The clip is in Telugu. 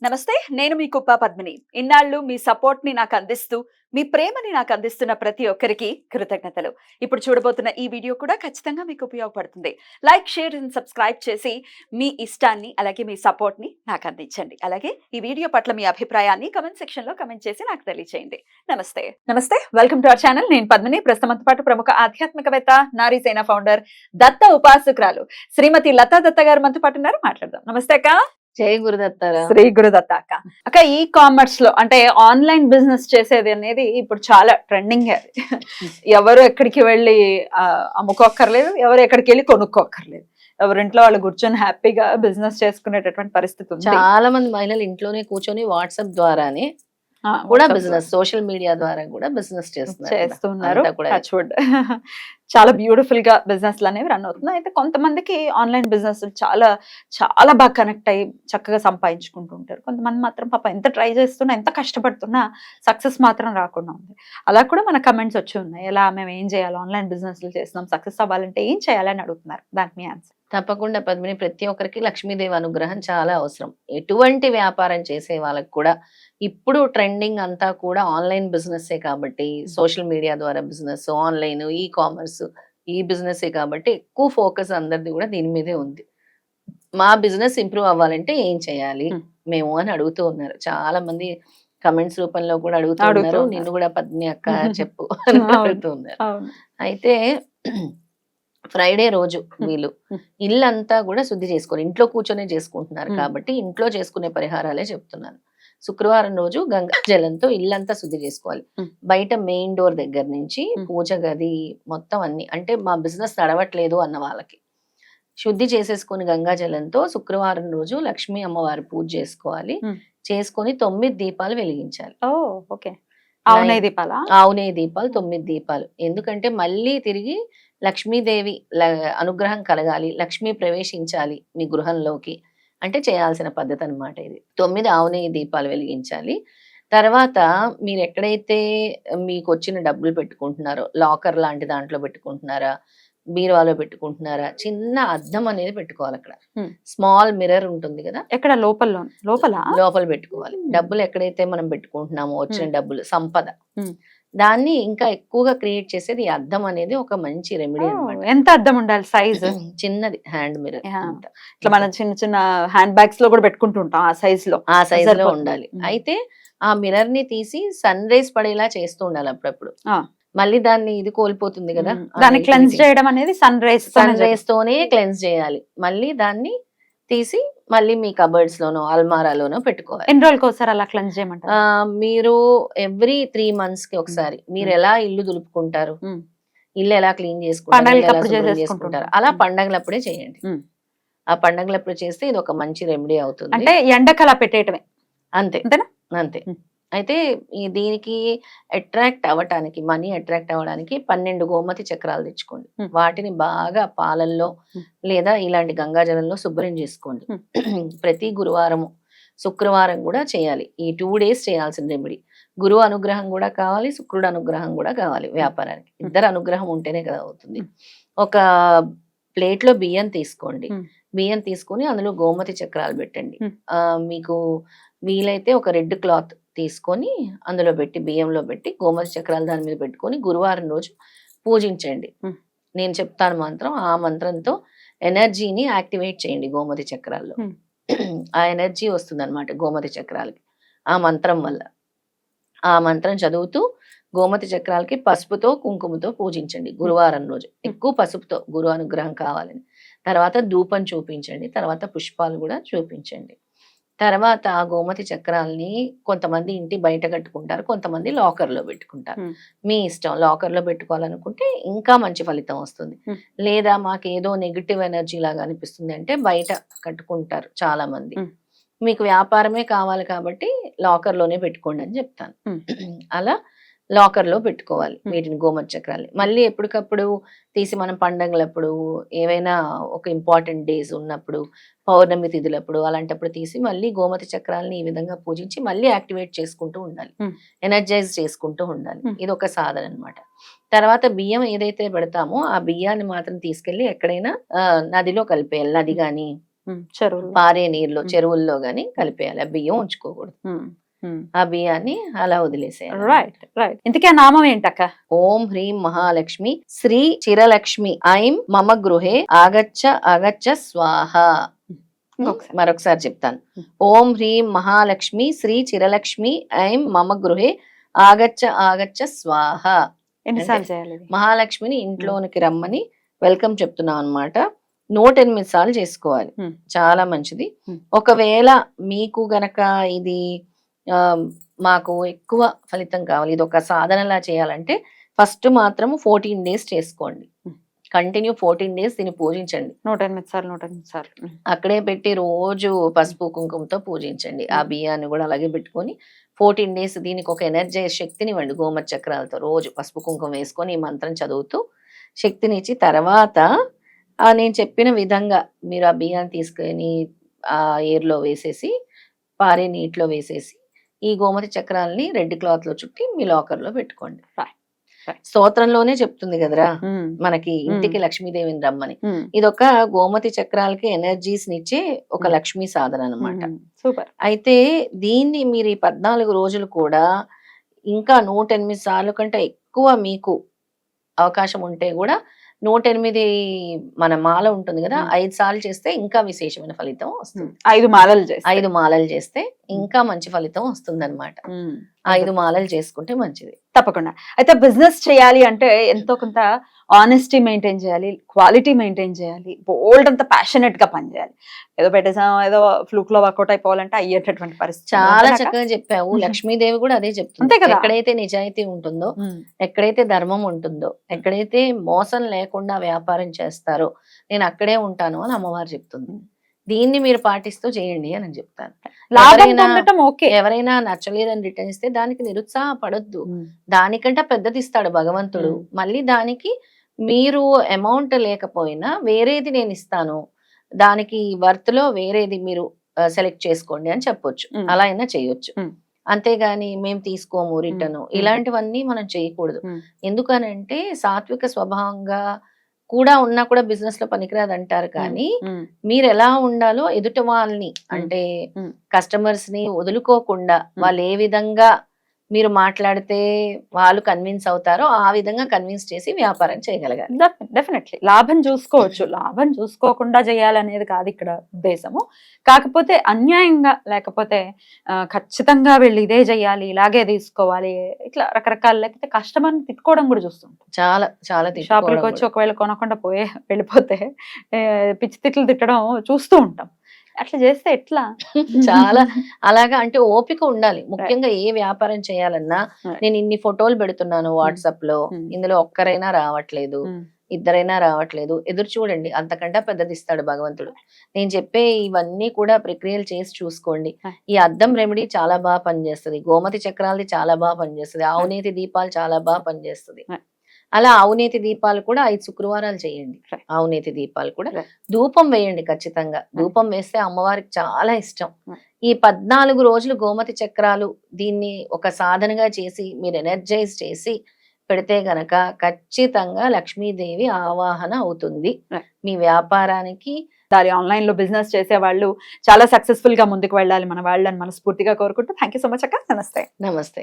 నమస్తే. నేను మీ కుప్ప పద్మిని. ఇన్నాళ్ళు మీ సపోర్ట్‌ని నాకందిస్తూ, మీ ప్రేమని నాకందిస్తున్న ప్రతి ఒక్కరికి కృతజ్ఞతలు. ఇప్పుడు చూడబోతున్న ఈ వీడియో కూడా ఖచ్చితంగా మీకు ఉపయోగపడుతుంది. లైక్, షేర్ అండ్ సబ్స్క్రైబ్ చేసి మీ ఇష్టాన్ని, అలాగే మీ సపోర్ట్‌ని నాకందించండి. అలాగే ఈ వీడియో పట్ల మీ అభిప్రాయాన్ని కామెంట్ సెక్షన్‌లో కామెంట్ చేసి నాకు తెలియజేయండి. నమస్తే. నమస్తే. Welcome to our channel. నేను పద్మిని. ప్రస్తుతంతో పాటు ప్రముఖ ఆధ్యాత్మికవేత్త, నారీసేన ఫౌండర్, దత్త ఉపాసకురాలు శ్రీమతి లతా దత్త గారు మనతో పాటు ఉన్నారు. మాట్లాడదాం. నమస్తే అక్క. జై గురుదత్తారా. శ్రీ గురుదత్త అక్క. అక్క, ఈ కామర్స్ లో అంటే ఆన్లైన్ బిజినెస్ చేసేది అనేది ఇప్పుడు చాలా ట్రెండింగ్. ఎవరు ఎక్కడికి వెళ్ళి అమ్ముకోక్కర్లేదు, ఎవరు ఎక్కడికి వెళ్ళి కొనుక్కోక్కర్లేదు. ఎవరింట్లో వాళ్ళు కూర్చొని హ్యాపీగా బిజినెస్ చేసుకునేటటువంటి పరిస్థితి ఉంది. చాలా మంది మహిళలు ఇంట్లోనే కూర్చొని వాట్సాప్ ద్వారానే కూడా బిజినెస్, సోషల్ మీడియా ద్వారా కూడా బిజినెస్ చేస్తున్నారు. చాలా బ్యూటిఫుల్ గా బిజినెస్ అనేవి రన్ అవుతున్నాయి. అయితే కొంతమందికి ఆన్లైన్ బిజినెస్ చాలా చాలా బాగా కనెక్ట్ అయ్యి చక్కగా సంపాదించుకుంటూ ఉంటారు. కొంతమంది మాత్రం పాప ఎంత ట్రై చేస్తున్నా, ఎంత కష్టపడుతున్నా సక్సెస్ మాత్రం రాకుండా ఉంది. అలా కూడా మన కమెంట్స్ వచ్చి ఉన్నాయి. ఎలా మేము ఏం చేయాలి, ఆన్లైన్ బిజినెస్ చేస్తున్నాం, సక్సెస్ అవ్వాలంటే ఏం చేయాలని అడుగుతున్నారు. దానికి మీ ఆన్సర్. తప్పకుండా పద్మిని, ప్రతి ఒక్కరికి లక్ష్మీదేవి అనుగ్రహం చాలా అవసరం. ఎటువంటి వ్యాపారం చేసే వాళ్ళకి కూడా ఇప్పుడు ట్రెండింగ్ అంతా కూడా ఆన్లైన్ బిజినెస్సే కాబట్టి, సోషల్ మీడియా ద్వారా బిజినెస్, ఆన్లైన్, ఈ కామర్స్, ఈ బిజినెస్సే కాబట్టి ఎక్కువ ఫోకస్ అందరిది కూడా దీని మీదే ఉంది. మా బిజినెస్ ఇంప్రూవ్ అవ్వాలంటే ఏం చేయాలి మేము అని అడుగుతూ ఉన్నారు. చాలా మంది కమెంట్స్ రూపంలో కూడా అడుగుతూ ఉన్నారు. నిన్ను కూడా పద్మిని అక్క చెప్పు అని అడుగుతూ ఉన్నారు. అయితే ఫ్రైడే రోజు వీళ్ళు ఇల్లంతా కూడా శుద్ధి చేసుకొని ఇంట్లో కూర్చొనే చేసుకుంటున్నారు కాబట్టి ఇంట్లో చేసుకునే పరిహారాలే చెప్తున్నాను. శుక్రవారం రోజు గంగా జలంతో ఇల్లంతా శుద్ధి చేసుకోవాలి. బయట మెయిన్ డోర్ దగ్గర నుంచి పూజ గది మొత్తం అన్ని, అంటే మా బిజినెస్ నడవట్లేదు అన్న వాళ్ళకి శుద్ధి చేసేసుకుని గంగా జలంతో శుక్రవారం రోజు లక్ష్మీ అమ్మవారి పూజ చేసుకోవాలి. చేసుకొని 9 దీపాలు వెలిగించాలి. ఆవునేయ దీపాలు 9 దీపాలు. ఎందుకంటే మళ్ళీ తిరిగి లక్ష్మీదేవి అనుగ్రహం కలగాలి, లక్ష్మీ ప్రవేశించాలి మీ గృహంలోకి అంటే చేయాల్సిన పద్ధతి అనమాట ఇది. 9 ఆవునేయ దీపాలు వెలిగించాలి. తర్వాత మీరు ఎక్కడైతే మీకు వచ్చిన డబ్బులు పెట్టుకుంటున్నారో, లాకర్ లాంటి దాంట్లో పెట్టుకుంటున్నారా, బీరువాలో పెట్టుకుంటున్నారా, చిన్న అద్దం అనేది పెట్టుకోవాలి. అక్కడ స్మాల్ మిర్రర్ ఉంటుంది కదా, ఎక్కడ లోపల పెట్టుకోవాలి. డబ్బులు ఎక్కడైతే మనం పెట్టుకుంటున్నామో, వచ్చిన డబ్బులు, సంపద, దాన్ని ఇంకా ఎక్కువగా క్రియేట్ చేసేది ఈ అద్దం అనేది ఒక మంచి రెమెడీ అన్నమాట. ఎంత అద్దం ఉండాలి? సైజ్ చిన్నది, హ్యాండ్ మిర్రర్. ఇట్లా మనం చిన్న చిన్న హ్యాండ్ బ్యాగ్స్ లో కూడా పెట్టుకుంటుంటాం. ఆ సైజ్ లో ఉండాలి. అయితే ఆ మిర్రర్ ని తీసి సన్ రైజ్ పడేలా చేస్తూ ఉండాలి అప్పుడప్పుడు. మళ్ళీ దాన్ని ఇది కోల్పోతుంది కదా, దాన్ని క్లెన్స్ చేయడం అనేది సన్ రైజ్ తోనే క్లెన్స్ చేయాలి. మళ్ళీ దాన్ని తీసి మళ్ళీ మీ కబర్డ్స్ లోనో అల్మారాలోనో పెట్టుకోవాలి. ఎన్ని రోజులకి ఒకసారి అలా క్లెన్స్ చేయమంటారు? మీరు ఎవ్రీ 3 months కి ఒకసారి. మీరు ఎలా ఇల్లు దులుపుకుంటారు, ఇల్లు ఎలా క్లీన్ చేసుకుంటారు, అలా పండగలప్పుడే చేయండి. ఆ పండగలప్పుడు చేస్తే ఇది ఒక మంచి రెమెడీ అవుతుంది. అంటే ఎండకు అలా పెట్టేయటమే అంతే అంతే. అయితే దీనికి అట్రాక్ట్ అవ్వటానికి, మనీ అట్రాక్ట్ అవ్వడానికి 12 గోమతి చక్రాలు తెచ్చుకోండి. వాటిని బాగా పాలల్లో లేదా ఇలాంటి గంగాజలంలో శుభ్రం చేసుకోండి. ప్రతి గురువారము, శుక్రవారం కూడా చేయాలి. ఈ 2 days చేయాల్సిన రెమెడీ. గురువు అనుగ్రహం కూడా కావాలి, శుక్రుడు అనుగ్రహం కూడా కావాలి వ్యాపారానికి. ఇద్దరు అనుగ్రహం ఉంటేనే కదా అవుతుంది. ఒక ప్లేట్లో బియ్యం తీసుకోండి. బియ్యం తీసుకొని అందులో గోమతి చక్రాలు పెట్టండి. మీకు వీలైతే ఒక రెడ్ క్లాత్ తీసుకొని అందులో పెట్టి, బియ్యంలో పెట్టి గోమతి చక్రాలు దాని మీద పెట్టుకొని గురువారం రోజు పూజించండి. నేను చెప్తాను మంత్రం, ఆ మంత్రంతో ఎనర్జీని యాక్టివేట్ చేయండి గోమతి చక్రాల్లో. ఆ ఎనర్జీ వస్తుంది అనమాట గోమతి చక్రాలకి ఆ మంత్రం వల్ల. ఆ మంత్రం చదువుతూ గోమతి చక్రాలకి పసుపుతో కుంకుమతో పూజించండి గురువారం రోజు. ఎక్కువ పసుపుతో, గురు అనుగ్రహం కావాలని. తర్వాత ధూపం చూపించండి. తర్వాత పుష్పాలు కూడా చూపించండి. తర్వాత ఆ గోమతి చక్రాలని కొంతమంది ఇంటి బయట కట్టుకుంటారు, కొంతమంది లాకర్ లో పెట్టుకుంటారు. మీ ఇష్టం. లాకర్ లో పెట్టుకోవాలనుకుంటే ఇంకా మంచి ఫలితం వస్తుంది. లేదా మాకు ఏదో నెగిటివ్ ఎనర్జీ లాగా అనిపిస్తుంది అంటే బయట కట్టుకుంటారు చాలా మంది. మీకు వ్యాపారమే కావాలి కాబట్టి లాకర్ లోనే పెట్టుకోండి అని చెప్తాను. అలా లాకర్ లో పెట్టుకోవాలి వీటిని, గోమతి చక్రాలని. మళ్ళీ ఎప్పటికప్పుడు తీసి మనం పండగలప్పుడు, ఏవైనా ఒక ఇంపార్టెంట్ డేస్ ఉన్నప్పుడు, పౌర్ణమి తిథులప్పుడు, అలాంటప్పుడు తీసి మళ్ళీ గోమతి చక్రాలని ఈ విధంగా పూజించి మళ్ళీ యాక్టివేట్ చేసుకుంటూ ఉండాలి, ఎనర్జైజ్ చేసుకుంటూ ఉండాలి. ఇది ఒక సాధన అనమాట. తర్వాత బియ్యం ఏదైతే పెడతామో ఆ బియ్యాన్ని మాత్రం తీసుకెళ్లి ఎక్కడైనా నదిలో కలిపేయాలి. నది గాని చెరువులు. పారే నీరులో చెరువుల్లో గాని కలిపేయాలి. ఆ బియ్యం ఉంచుకోకూడదు. ఆ బియ్యాన్ని అలా వదిలేసేయాలి. Right right. ఇంతకీ ఆ నామం ఏంటక్క? ఓం హ్రీం మహాలక్ష్మి శ్రీ చిరలక్ష్మి ఐం మమ గృహే ఆగచ్చ ఆగచ్చ స్వాహ. ఇంకొకసారి. మరొకసారి చెప్తాను. ఓం హ్రీం మహాలక్ష్మి శ్రీ చిరలక్ష్మి ఐం మమ గృహే ఆగచ్చ ఆగచ్చ స్వాహ. ఎన్నిసార్లు చేయాలి ఇది? మహాలక్ష్మిని ఇంట్లోనికి రమ్మని వెల్కమ్ చెప్తున్నాం అన్నమాట. 108 సార్లు చేసుకోవాలి. చాలా మంచిది. ఒకవేళ మీకు గనక ఇది మాకు ఎక్కువ ఫలితం కావాలి, ఇది ఒక సాధనలా చేయాలంటే ఫస్ట్ మాత్రం 14 డేస్ చేసుకోండి. కంటిన్యూ 14 డేస్ దీన్ని పూజించండి. 108 సార్లు 108 సార్లు. అక్కడే పెట్టి రోజు పసుపు కుంకుమతో పూజించండి. ఆ బియ్యాన్ని కూడా అలాగే పెట్టుకొని 14 డేస్ దీనికి ఒక ఎనర్జీ శక్తినివ్వండి. గోమతి చక్రాలతో రోజు పసుపు కుంకుమ వేసుకొని ఈ మంత్రం చదువుతూ శక్తినిచ్చి తర్వాత నేను చెప్పిన విధంగా మీరు ఆ బియ్యాన్ని తీసుకొని ఆ ఏర్లో వేసేసి పారే నీటిలో వేసేసి ఈ గోమతి చక్రాలని రెడ్ క్లాత్ లో చుట్టి మీ లాకర్ లో పెట్టుకోండి. స్తోత్రంలోనే చెప్తుంది కదరా మనకి ఇంటికి లక్ష్మీదేవిని రమ్మని. ఇదొక గోమతి చక్రాలకి ఎనర్జీస్ నిచ్చే ఒక లక్ష్మీ సాధన అన్నమాట. సూపర్. అయితే దీన్ని మీరు ఈ 14 రోజులు కూడా ఇంకా 108 సార్లు కంటే ఎక్కువ మీకు అవకాశం ఉంటే కూడా 108 మన మాల ఉంటుంది కదా, 5 సార్లు చేస్తే ఇంకా విశేషమైన ఫలితం వస్తుంది. 5 మాలలు చేస్తే 5 మాలలు చేస్తే ఇంకా మంచి ఫలితం వస్తుంది అనమాట. 5 మాలలు చేసుకుంటే మంచిది. తప్పకుండా. అయితే బిజినెస్ చేయాలి అంటే ఎంతో కొంత ఆనెస్టీ మెయింటైన్ చేయాలి, క్వాలిటీ మెయింటైన్ చేయాలి, బోల్డ్ అంత ప్యాషనెట్ గా పనిచేయాలి. ఏదో పెట్టేసాం ఏదో ఫ్లూక్ లో వర్కౌట్ అయిపోవాలంటే అయ్యేటటువంటి పరిస్థితి. చాలా చక్కగా చెప్పావు. లక్ష్మీదేవి కూడా అదే చెప్తుంది. ఎక్కడైతే నిజాయితీ ఉంటుందో, ఎక్కడైతే ధర్మం ఉంటుందో, ఎక్కడైతే మోసం లేకుండా వ్యాపారం చేస్తారో నేను అక్కడే ఉంటాను అని అమ్మవారు చెప్తుంది. దీన్ని మీరు పాటిస్తూ చేయండి అని నేను చెప్తాను. ఎవరైనా నచ్చలేదని రిటర్న్ ఇస్తే దానికి నిరుత్సాహపడొద్దు. దానికంటే పెద్దది ఇస్తాడు భగవంతుడు. మళ్ళీ దానికి మీరు అమౌంట్ లేకపోయినా వేరేది నేను ఇస్తాను, దానికి వర్త్ లో వేరేది మీరు సెలెక్ట్ చేసుకోండి అని చెప్పొచ్చు. అలా అయినా చేయొచ్చు. అంతేగాని మేము తీసుకోము రిటర్న్, ఇలాంటివన్నీ మనం చేయకూడదు. ఎందుకనంటే సాత్విక స్వభావంగా కూడా ఉన్నా కూడా బిజినెస్ లో పనికిరాదు అంటారు. కానీ మీరు ఎలా ఉండాలో ఎదుటి వాళ్ళని అంటే కస్టమర్స్ ని వదులుకోకుండా వాళ్ళు ఏ విధంగా మీరు మాట్లాడితే వాళ్ళు కన్విన్స్ అవుతారో ఆ విధంగా కన్విన్స్ చేసి వ్యాపారం చేయగలగాలి. డెఫినెట్లీ లాభం చూసుకోవచ్చు, లాభం చూసుకోకుండా చేయాలనేది కాదు ఇక్కడ ఉద్దేశము. కాకపోతే అన్యాయంగా లేకపోతే ఖచ్చితంగా వీళ్ళు ఇదే చేయాలి, ఇలాగే తీసుకోవాలి, ఇట్లా రకరకాల లేకపోతే కస్టమర్ని తిట్టుకోవడం కూడా చూస్తుంటాం. చాలా చాలా షాపులకు వచ్చి ఒకవేళ కొనకుండా వెళ్ళిపోతే పిచ్చి తిట్లు తిట్టడం చూస్తూ ఉంటాం. అట్లా చేస్తే ఎట్లా? చాలా అలాగా అంటే ఓపిక ఉండాలి. ముఖ్యంగా ఏ వ్యాపారం చేయాలన్నా నేను ఇన్ని ఫోటోలు పెడుతున్నాను వాట్సాప్ లో, ఇందులో ఒక్కరైనా రావట్లేదు, ఇద్దరైనా రావట్లేదు, ఎదురు చూడండి, అంతకంటే పెద్దది ఇస్తాడు భగవంతుడు. నేను చెప్పే ఇవన్నీ కూడా ప్రక్రియలు చేసి చూసుకోండి. ఈ అద్దం రెమెడీ చాలా బాగా పనిచేస్తుంది, గోమతి చక్రాలది చాలా బాగా పనిచేస్తుంది, ఆవునేతి దీపాలు చాలా బాగా పనిచేస్తుంది. అలా ఆవునేతి దీపాలు కూడా 5 శుక్రవారాలు చేయండి. ఆవునేతి దీపాలు కూడా ధూపం వేయండి. ఖచ్చితంగా ధూపం వేస్తే అమ్మవారికి చాలా ఇష్టం. ఈ 14 రోజులు గోమతి చక్రాలు దీన్ని ఒక సాధనగా చేసి మీరు ఎనర్జైజ్ చేసి పెడితే గనక ఖచ్చితంగా లక్ష్మీదేవి ఆవాహన అవుతుంది మీ వ్యాపారానికి. దాని ఆన్లైన్ లో బిజినెస్ చేసే వాళ్ళు చాలా సక్సెస్ఫుల్ గా ముందుకు వెళ్ళాలి మన వాళ్ళని మనస్ఫూర్తిగా కోరుకుంటూ థ్యాంక్ యూ సో మచ్ అక్క. నమస్తే. నమస్తే.